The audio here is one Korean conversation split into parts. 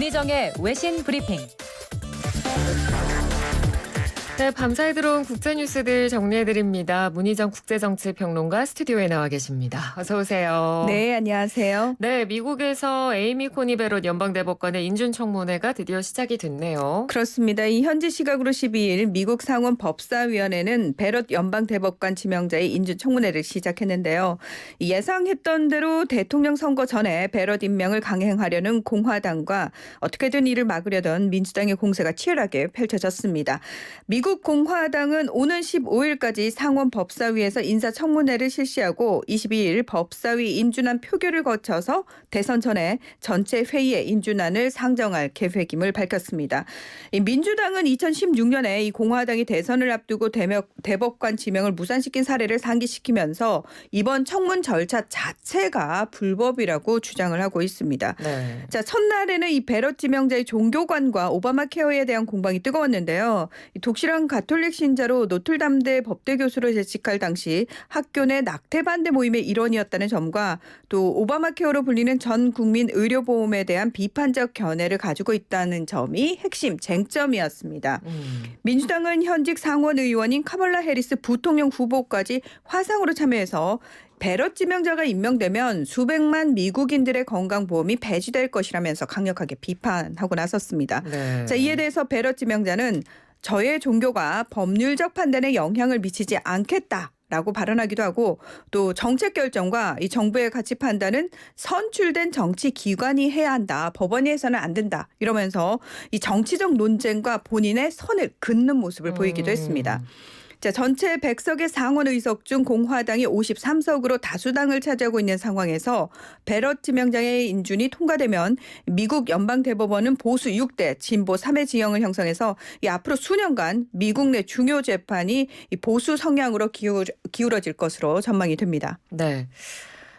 문희정의 외신 브리핑. 네, 밤사이 들어온 국제뉴스들 정리해드립니다. 문희정 국제정치평론가 스튜디오에 나와 계십니다. 어서 오세요. 네, 안녕하세요. 네, 미국에서 에이미 코니 베롯 연방대법관의 인준청문회가 드디어 시작이 됐네요. 그렇습니다. 이 현지 시각으로 12일 미국 상원 법사위원회는 베롯 연방대법관 지명자의 인준청문회를 시작했는데요. 예상했던 대로 대통령 선거 전에 베롯 임명을 강행하려는 공화당과 어떻게든 이를 막으려던 민주당의 공세가 치열하게 펼쳐졌습니다. 미국 공화당은 오는 15일까지 상원 법사위에서 인사청문회를 실시하고 22일 법사위 인준안 표결을 거쳐서 대선 전에 전체 회의에 인준안을 상정할 계획임을 밝혔습니다. 민주당은 2016년에 이 공화당이 대선을 앞두고 대법관 지명을 무산시킨 사례를 상기시키면서 이번 청문 절차 자체가 불법이라고 주장을 하고 있습니다. 네. 자, 첫날에는 이 베럿 지명자의 종교관과 오바마 케어에 대한 공방이 뜨거웠는데요. 독실한 가톨릭 신자로 노틀담대 법대 교수로 재직할 당시 학교 내 낙태 반대 모임의 일원이었다는 점과 또 오바마 케어로 불리는 전 국민 의료보험에 대한 비판적 견해를 가지고 있다는 점이 핵심 쟁점이었습니다. 민주당은 현직 상원 의원인 카멀라 해리스 부통령 후보까지 화상으로 참여해서 베럿 지명자가 임명되면 수백만 미국인들의 건강보험이 폐지될 것이라면서 강력하게 비판하고 나섰습니다. 네. 자, 이에 대해서 베럿 지명자는 저의 종교가 법률적 판단에 영향을 미치지 않겠다라고 발언하기도 하고 또 정책 결정과 이 정부의 가치 판단은 선출된 정치 기관이 해야 한다. 법원이 해서는 안 된다. 이러면서 이 정치적 논쟁과 본인의 선을 긋는 모습을 보이기도 했습니다. 자, 전체 100석의 상원 의석 중 공화당이 53석으로 다수당을 차지하고 있는 상황에서 베럿 지명자의 인준이 통과되면 미국 연방대법원은 보수 6대, 진보 3의 지형을 형성해서 이 앞으로 수년간 미국 내 중요 재판이 이 보수 성향으로 기울어질 것으로 전망이 됩니다. 네.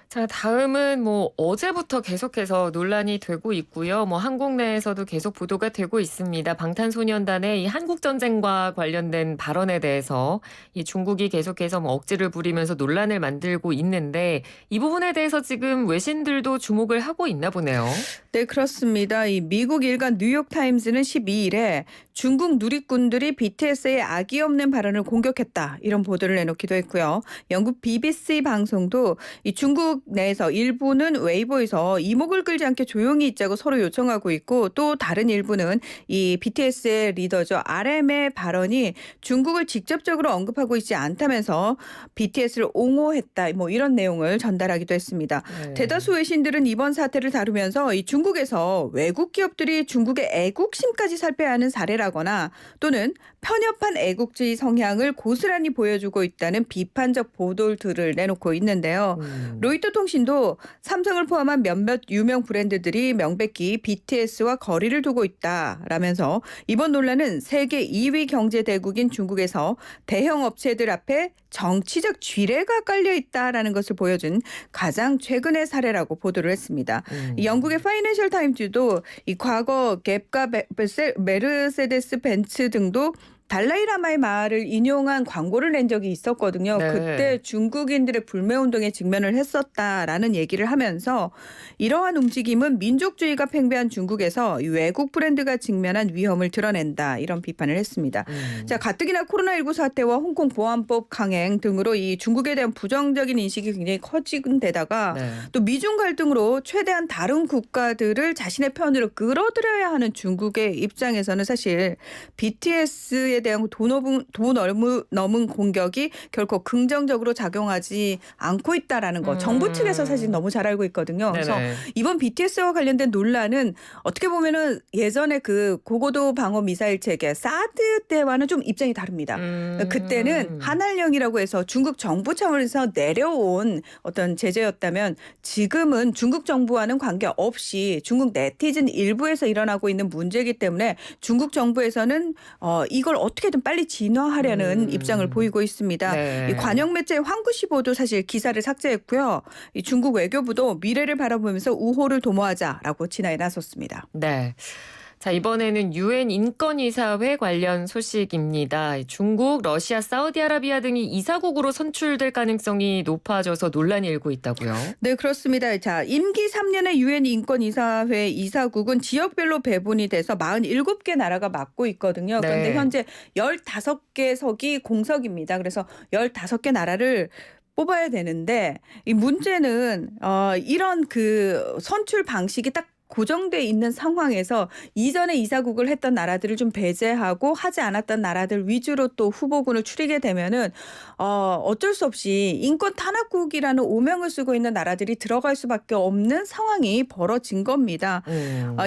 자, 다음은 어제부터 계속해서 논란이 되고 있고요. 한국 내에서도 계속 보도가 되고 있습니다. 방탄소년단의 이 한국 전쟁과 관련된 발언에 대해서 이 중국이 계속해서 억지를 부리면서 논란을 만들고 있는데 이 부분에 대해서 지금 외신들도 주목을 하고 있나 보네요. 네, 그렇습니다. 이 미국 일간 뉴욕타임즈는 12일에 중국 누리꾼들이 BTS의 악의 없는 발언을 공격했다. 이런 보도를 내놓기도 했고요. 영국 BBC 방송도 이 중국 내에서 일부는 웨이보에서 이목을 끌지 않게 조용히 있자고 서로 요청하고 있고 또 다른 일부는 이 BTS의 리더죠. RM의 발언이 중국을 직접적으로 언급하고 있지 않다면서 BTS를 옹호했다. 이런 내용을 전달하기도 했습니다. 네. 대다수 외신들은 이번 사태를 다루면서 이 중국에서 외국 기업들이 중국의 애국심까지 살펴하는 사례라거나 또는 편협한 애국주의 성향을 고스란히 보여주고 있다는 비판적 보도들을 내놓고 있는데요. 로이터 통신도 삼성을 포함한 몇몇 유명 브랜드들이 명백히 BTS와 거리를 두고 있다라면서 이번 논란은 세계 2위 경제 대국인 중국에서 대형 업체들 앞에 정치적 쥐레가 깔려 있다라는 것을 보여준 가장 최근의 사례라고 보도를 했습니다. 영국의 파이낸셜 타임즈도 이 과거 갭과 메르세데스 벤츠 등도 달라이라마의 말을 인용한 광고를 낸 적이 있었거든요. 네. 그때 중국인들의 불매운동에 직면을 했었다라는 얘기를 하면서 이러한 움직임은 민족주의가 팽배한 중국에서 외국 브랜드가 직면한 위험을 드러낸다. 이런 비판을 했습니다. 자, 가뜩이나 코로나19 사태와 홍콩 보안법 강행 등으로 이 중국에 대한 부정적인 인식이 굉장히 커진 데다가 네. 또 미중 갈등으로 최대한 다른 국가들을 자신의 편으로 끌어들여야 하는 중국의 입장에서는 사실 BTS에 대한 돈 넘은 공격이 결코 긍정적으로 작용하지 않고 있다라는 거 정부 측에서 사실 너무 잘 알고 있거든요. 그래서 네네. 이번 BTS와 관련된 논란은 어떻게 보면은 예전에 그 고고도 방어 미사일 체계 사드 때와는 좀 입장이 다릅니다. 그때는 한알령이라고 해서 중국 정부 차원에서 내려온 어떤 제재였다면 지금은 중국 정부와는 관계없이 중국 네티즌 일부에서 일어나고 있는 문제이기 때문에 중국 정부에서는 이걸 어떻게든 빨리 진화하려는 입장을 보이고 있습니다. 네. 이 관영 매체 황구시보도 사실 기사를 삭제했고요. 이 중국 외교부도 미래를 바라보면서 우호를 도모하자라고 진화에 나섰습니다. 네. 자, 이번에는 유엔 인권이사회 관련 소식입니다. 중국, 러시아, 사우디아라비아 등이 이사국으로 선출될 가능성이 높아져서 논란이 일고 있다고요. 네, 그렇습니다. 자, 임기 3년의 유엔 인권이사회 이사국은 지역별로 배분이 돼서 47개 나라가 맡고 있거든요. 네. 그런데 현재 15개 석이 공석입니다. 그래서 15개 나라를 뽑아야 되는데 이 문제는 이런 그 선출 방식이 딱 고정돼 있는 상황에서 이전에 이사국을 했던 나라들을 좀 배제하고 하지 않았던 나라들 위주로 또 후보군을 추리게 되면은 어쩔 수 없이 인권 탄압국이라는 오명을 쓰고 있는 나라들이 들어갈 수밖에 없는 상황이 벌어진 겁니다.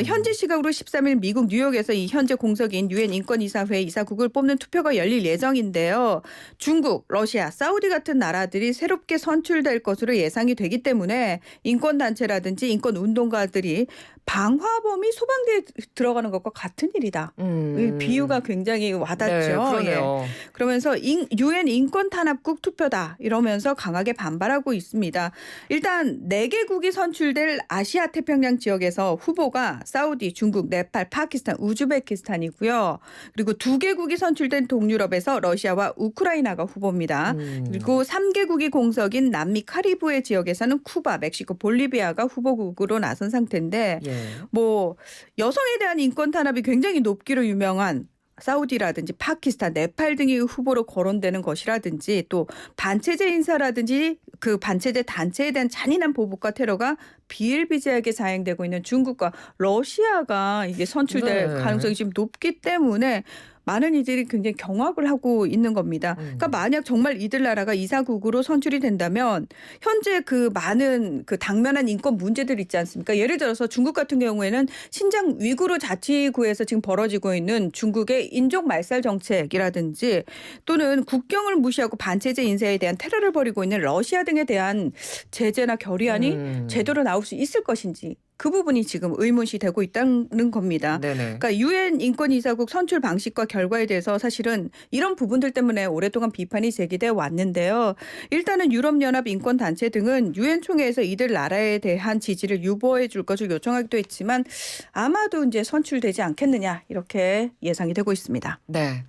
현지 시각으로 13일 미국 뉴욕에서 이 현재 공석인 유엔 인권이사회 이사국을 뽑는 투표가 열릴 예정인데요. 중국, 러시아, 사우디 같은 나라들이 새롭게 선출될 것으로 예상이 되기 때문에 인권단체라든지 인권운동가들이 방화범이 소방대에 들어가는 것과 같은 일이다. 이 비유가 굉장히 와닿죠. 네, 그러네요. 그러면서 유엔 인권 탄압국 투표다 이러면서 강하게 반발하고 있습니다. 일단 4개국이 선출될 아시아 태평양 지역에서 후보가 사우디, 중국, 네팔, 파키스탄, 우즈베키스탄이고요. 그리고 2개국이 선출된 동유럽에서 러시아와 우크라이나가 후보입니다. 그리고 3개국이 공석인 남미 카리브해 지역에서는 쿠바, 멕시코, 볼리비아가 후보국으로 나선 상태인데 예. 뭐 여성에 대한 인권 탄압이 굉장히 높기로 유명한 사우디라든지 파키스탄, 네팔 등이 후보로 거론되는 것이라든지 또 반체제 인사라든지 그 반체제 단체에 대한 잔인한 보복과 테러가 비일비재하게 자행되고 있는 중국과 러시아가 이게 선출될 네. 가능성이 지금 높기 때문에 많은 이들이 굉장히 경악을 하고 있는 겁니다. 그러니까 만약 정말 이들 나라가 이사국으로 선출이 된다면 현재 그 많은 그 당면한 인권 문제들 있지 않습니까? 예를 들어서 중국 같은 경우에는 신장 위구르 자치구에서 지금 벌어지고 있는 중국의 인종 말살 정책이라든지 또는 국경을 무시하고 반체제 인사에 대한 테러를 벌이고 있는 러시아 등에 대한 제재나 결의안이 제대로 나올 수 있을 것인지 그 부분이 지금 의문시 되고 있다는 겁니다. 네네. 그러니까 유엔 인권이사국 선출 방식과 결과에 대해서 사실은 이런 부분들 때문에 오랫동안 비판이 제기돼 왔는데요. 일단은 유럽연합 인권단체 등은 유엔 총회에서 이들 나라에 대한 지지를 유보해 줄 것을 요청하기도 했지만 아마도 이제 선출되지 않겠느냐 이렇게 예상이 되고 있습니다. 네.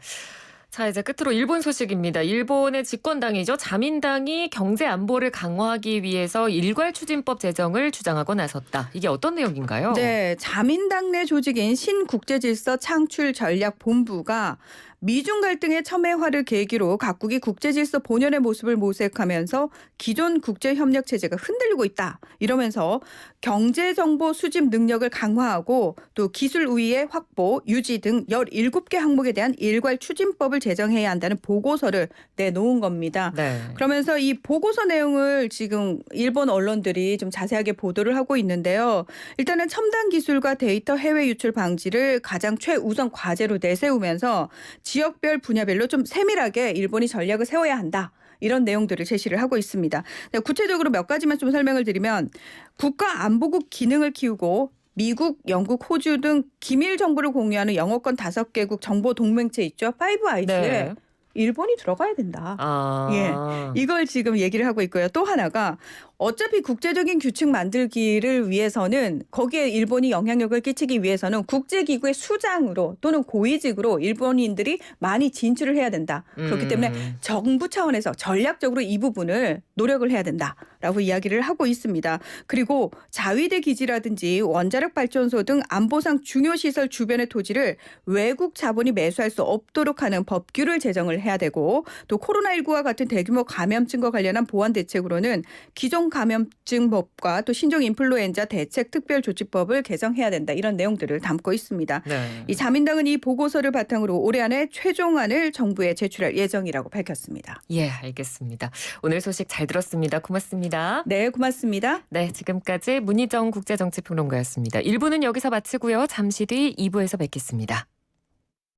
자, 이제 끝으로 일본 소식입니다. 일본의 집권당이죠. 자민당이 경제 안보를 강화하기 위해서 일괄 추진법 제정을 주장하고 나섰다. 이게 어떤 내용인가요? 네, 자민당 내 조직인 신국제질서 창출 전략 본부가 미중 갈등의 첨예화를 계기로 각국이 국제질서 본연의 모습을 모색하면서 기존 국제협력 체제가 흔들리고 있다. 이러면서 경제정보 수집 능력을 강화하고 또 기술 우위의 확보, 유지 등 17개 항목에 대한 일괄 추진법을 제정해야 한다는 보고서를 내놓은 겁니다. 네. 그러면서 이 보고서 내용을 지금 일본 언론들이 좀 자세하게 보도를 하고 있는데요. 일단은 첨단 기술과 데이터 해외 유출 방지를 가장 최우선 과제로 내세우면서 지역별 분야별로 좀 세밀하게 일본이 전략을 세워야 한다. 이런 내용들을 제시를 하고 있습니다. 구체적으로 몇 가지만 좀 설명을 드리면 국가안보국 기능을 키우고 미국, 영국, 호주 등 기밀 정보를 공유하는 영어권 5개국 정보 동맹체 있죠. 파이브 아이즈에 네. 일본이 들어가야 된다. 아. 이걸 지금 얘기를 하고 있고요. 또 하나가 어차피 국제적인 규칙 만들기를 위해서는 거기에 일본이 영향력을 끼치기 위해서는 국제기구의 수장으로 또는 고위직으로 일본인들이 많이 진출을 해야 된다. 그렇기 때문에 정부 차원에서 전략적으로 이 부분을 노력을 해야 된다라고 이야기를 하고 있습니다. 그리고 자위대 기지라든지 원자력 발전소 등 안보상 중요 시설 주변의 토지를 외국 자본이 매수할 수 없도록 하는 법규를 제정을 해야 되고 또 코로나19와 같은 대규모 감염증과 관련한 보안 대책으로는 기존 감염증법과 또 신종 인플루엔자 대책 특별조치법을 개정해야 된다. 이런 내용들을 담고 있습니다. 네. 이 자민당은 이 보고서를 바탕으로 올해 안에 최종안을 정부에 제출할 예정이라고 밝혔습니다. 예, 알겠습니다. 오늘 소식 잘 들었습니다. 고맙습니다. 네, 고맙습니다. 네, 지금까지 문희정 국제정치평론가였습니다. 1부는 여기서 마치고요. 잠시 뒤 2부에서 뵙겠습니다.